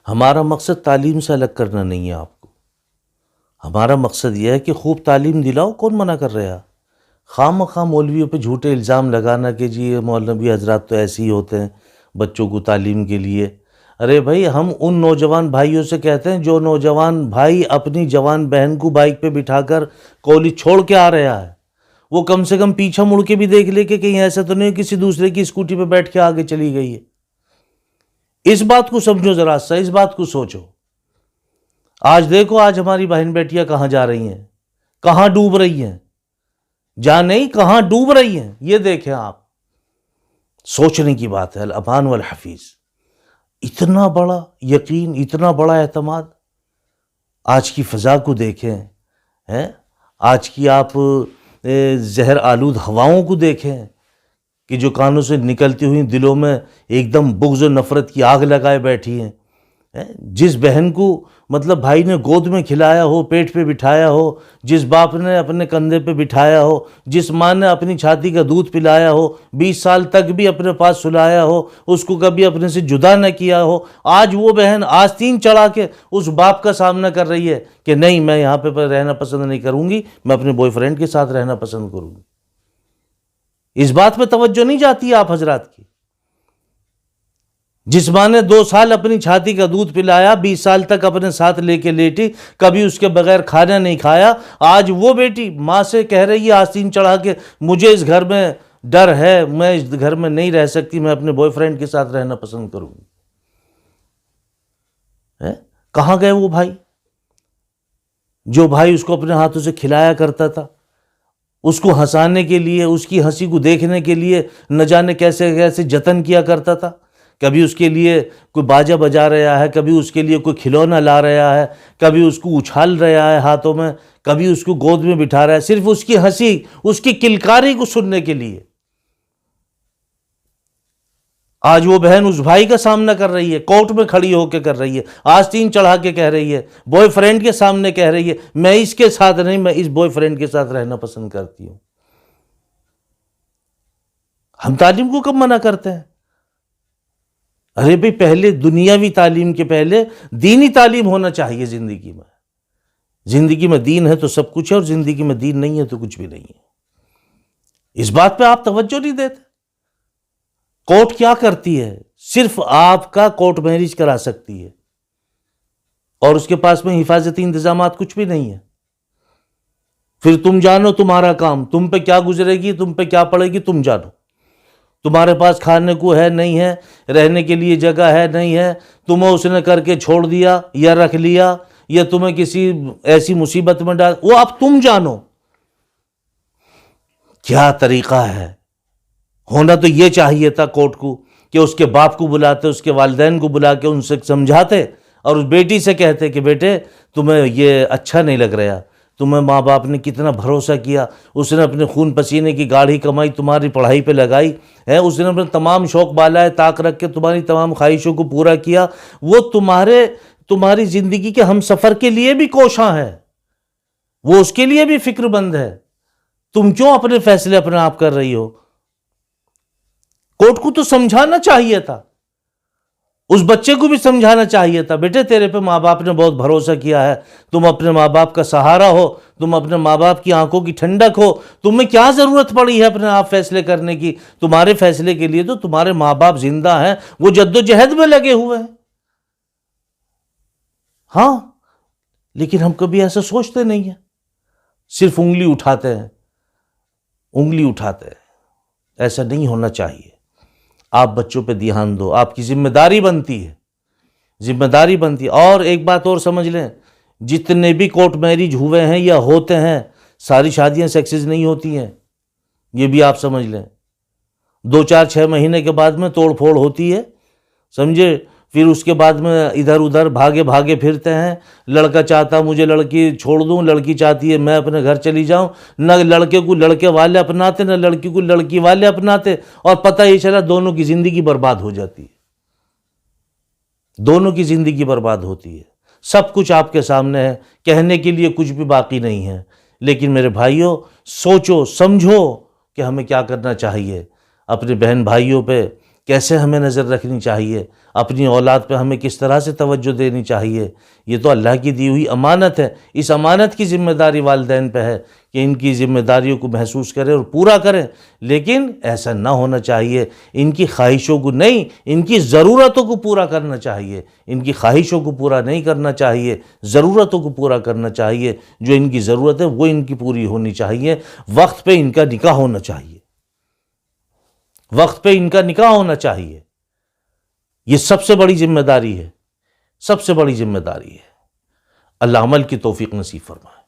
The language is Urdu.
ہمارا مقصد تعلیم سے الگ کرنا نہیں ہے آپ کو. ہمارا مقصد یہ ہے کہ خوب تعلیم دلاؤ. کون منع کر رہا؟ خواہ مخواہ مولویوں پہ جھوٹے الزام لگانا کہ جی یہ مولوی حضرات تو ایسے ہی ہوتے ہیں بچوں کو تعلیم کے لیے. ارے بھائی، ہم ان نوجوان بھائیوں سے کہتے ہیں جو نوجوان بھائی اپنی جوان بہن کو بائک پہ بٹھا کر کالج چھوڑ کے آ رہا ہے، وہ کم سے کم پیچھے مڑ کے بھی دیکھ لے کہ کہیں ایسا تو نہیں کسی دوسرے کی اسکوٹی پہ بیٹھ کے آگے چلی گئی ہے. اس بات کو سمجھو ذرا سا، اس بات کو سوچو. آج دیکھو، آج ہماری بہن بیٹیاں کہاں جا رہی ہیں، کہاں ڈوب رہی ہیں. جا نہیں، کہاں ڈوب رہی ہیں. یہ دیکھیں آپ، سوچنے کی بات ہے. الامان والحفیظ، اتنا بڑا یقین، اتنا بڑا اعتماد. آج کی فضا کو دیکھیں، آج کی آپ زہر آلود ہواؤں کو دیکھیں کہ جو کانوں سے نکلتی ہوئی دلوں میں ایک دم بغض و نفرت کی آگ لگائے بیٹھی ہیں. جس بہن کو مطلب بھائی نے گود میں کھلایا ہو، پیٹ پہ بٹھایا ہو، جس باپ نے اپنے کندھے پہ بٹھایا ہو، جس ماں نے اپنی چھاتی کا دودھ پلایا ہو، 20 سال تک بھی اپنے پاس سلایا ہو، اس کو کبھی اپنے سے جدا نہ کیا ہو، آج وہ بہن آستین چڑھا کے اس باپ کا سامنا کر رہی ہے کہ نہیں، میں یہاں پہ رہنا پسند نہیں کروں گی، میں اپنے بوائے فرینڈ کے ساتھ رہنا پسند کروں گی. اس بات پہ توجہ نہیں جاتی آپ حضرات کی. جس ماں نے 2 سال اپنی چھاتی کا دودھ پلایا، 20 سال تک اپنے ساتھ لے کے لیٹی، کبھی اس کے بغیر کھانا نہیں کھایا، آج وہ بیٹی ماں سے کہہ رہی ہے آستین چڑھا کے مجھے اس گھر میں ڈر ہے، میں اس گھر میں نہیں رہ سکتی، میں اپنے بوائے فرینڈ کے ساتھ رہنا پسند کروں گی. کہاں گئے وہ بھائی جو بھائی اس کو اپنے ہاتھوں سے کھلایا کرتا تھا، اس کو ہنسانے کے لیے، اس کی ہنسی کو دیکھنے کے لیے نہ جانے کیسے کیسے جتن کیا کرتا تھا. کبھی اس کے لیے کوئی باجا بجا رہا ہے، کبھی اس کے لیے کوئی کھلونا لا رہا ہے، کبھی اس کو اچھال رہا ہے ہاتھوں میں، کبھی اس کو گود میں بٹھا رہا ہے، صرف اس کی ہنسی، اس کی کلکاری کو سننے کے لیے. آج وہ بہن اس بھائی کا سامنا کر رہی ہے، کورٹ میں کھڑی ہو کے کر رہی ہے، آستین چڑھا کے کہہ رہی ہے، بوائے فرینڈ کے سامنے کہہ رہی ہے میں اس کے ساتھ نہیں، میں اس بوائے فرینڈ کے ساتھ رہنا پسند کرتی ہوں. ہم تعلیم کو کب منع کرتے ہیں؟ ارے بھئی، پہلے دنیاوی تعلیم کے پہلے دینی تعلیم ہونا چاہیے زندگی میں. زندگی میں دین ہے تو سب کچھ ہے، اور زندگی میں دین نہیں ہے تو کچھ بھی نہیں ہے. اس بات پہ آپ توجہ نہیں دیتے. کورٹ کیا کرتی ہے؟ صرف آپ کا کورٹ میرج کرا سکتی ہے، اور اس کے پاس میں حفاظتی انتظامات کچھ بھی نہیں ہے. پھر تم جانو تمہارا کام، تم پہ کیا گزرے گی، تم پہ کیا پڑے گی، تم جانو. تمہارے پاس کھانے کو ہے نہیں ہے، رہنے کے لیے جگہ ہے نہیں ہے، تمہیں اس نے کر کے چھوڑ دیا یا رکھ لیا، یا تمہیں کسی ایسی مصیبت میں ڈال، وہ اب تم جانو. کیا طریقہ ہے؟ ہونا تو یہ چاہیے تھا کورٹ کو کہ اس کے باپ کو بلاتے، اس کے والدین کو بلا کے ان سے سمجھاتے، اور اس بیٹی سے کہتے کہ بیٹے تمہیں یہ اچھا نہیں لگ رہا، تمہیں ماں باپ نے کتنا بھروسہ کیا، اس نے اپنے خون پسینے کی گاڑھی کمائی تمہاری پڑھائی پہ لگائی ہے، اس نے اپنے تمام شوق بالائے طاق رکھ کے تمہاری تمام خواہشوں کو پورا کیا، وہ تمہاری زندگی کے ہم سفر کے لیے بھی کوشاں ہے، وہ اس کے لیے بھی فکر مند ہے. تم کیوں اپنے فیصلے اپنے آپ کر رہی ہو؟ کورٹ کو تو سمجھانا چاہیے تھا، اس بچے کو بھی سمجھانا چاہیے تھا بیٹے تیرے پہ ماں باپ نے بہت بھروسہ کیا ہے، تم اپنے ماں باپ کا سہارا ہو، تم اپنے ماں باپ کی آنکھوں کی ٹھنڈک ہو، تمہیں کیا ضرورت پڑی ہے اپنے آپ فیصلے کرنے کی؟ تمہارے فیصلے کے لیے تو تمہارے ماں باپ زندہ ہیں، وہ جد و جہد میں لگے ہوئے ہیں. ہاں، لیکن ہم کبھی ایسا سوچتے نہیں ہیں، صرف انگلی اٹھاتے ہیں، انگلی اٹھاتے ہیں. ایسا نہیں ہونا چاہیے. آپ بچوں پہ دھیان دو، آپ کی ذمہ داری بنتی ہے، ذمہ داری بنتی ہے. اور ایک بات اور سمجھ لیں، جتنے بھی کورٹ میرج ہوئے ہیں یا ہوتے ہیں، ساری شادیاں سکسیس نہیں ہوتی ہیں، یہ بھی آپ سمجھ لیں. 2 4 6 مہینے کے بعد میں توڑ پھوڑ ہوتی ہے، سمجھے. پھر اس کے بعد میں ادھر ادھر بھاگے بھاگے پھرتے ہیں. لڑکا چاہتا مجھے لڑکی چھوڑ دوں، لڑکی چاہتی ہے میں اپنے گھر چلی جاؤں. نہ لڑکے کو لڑکے والے اپناتے، نہ لڑکی کو لڑکی والے اپناتے، اور پتہ یہ چلا دونوں کی زندگی برباد ہو جاتی ہے. دونوں کی زندگی برباد ہوتی ہے. سب کچھ آپ کے سامنے ہے، کہنے کے لیے کچھ بھی باقی نہیں ہے. لیکن میرے بھائیوں، سوچو سمجھو کہ ہمیں کیا کرنا چاہیے. اپنے بہن بھائیوں پہ کیسے ہمیں نظر رکھنی چاہیے، اپنی اولاد پہ ہمیں کس طرح سے توجہ دینی چاہیے، یہ تو اللہ کی دی ہوئی امانت ہے۔ اس امانت کی ذمہ داری والدین پہ ہے کہ ان کی ذمہ داریوں کو محسوس کریں اور پورا کریں، لیکن ایسا نہ ہونا چاہیے، ان کی خواہشوں کو نہیں، ان کی ضرورتوں کو پورا کرنا چاہیے، ان کی خواہشوں کو پورا نہیں کرنا چاہیے، ضرورتوں کو پورا کرنا چاہیے۔ جو ان کی ضرورت ہے وہ ان کی پوری ہونی چاہیے، وقت پہ ان کا نکاح ہونا چاہیے، وقت پہ ان کا نکاح ہونا چاہیے۔ یہ سب سے بڑی ذمہ داری ہے، سب سے بڑی ذمہ داری ہے۔ اللہ عمل کی توفیق نصیب فرمائے۔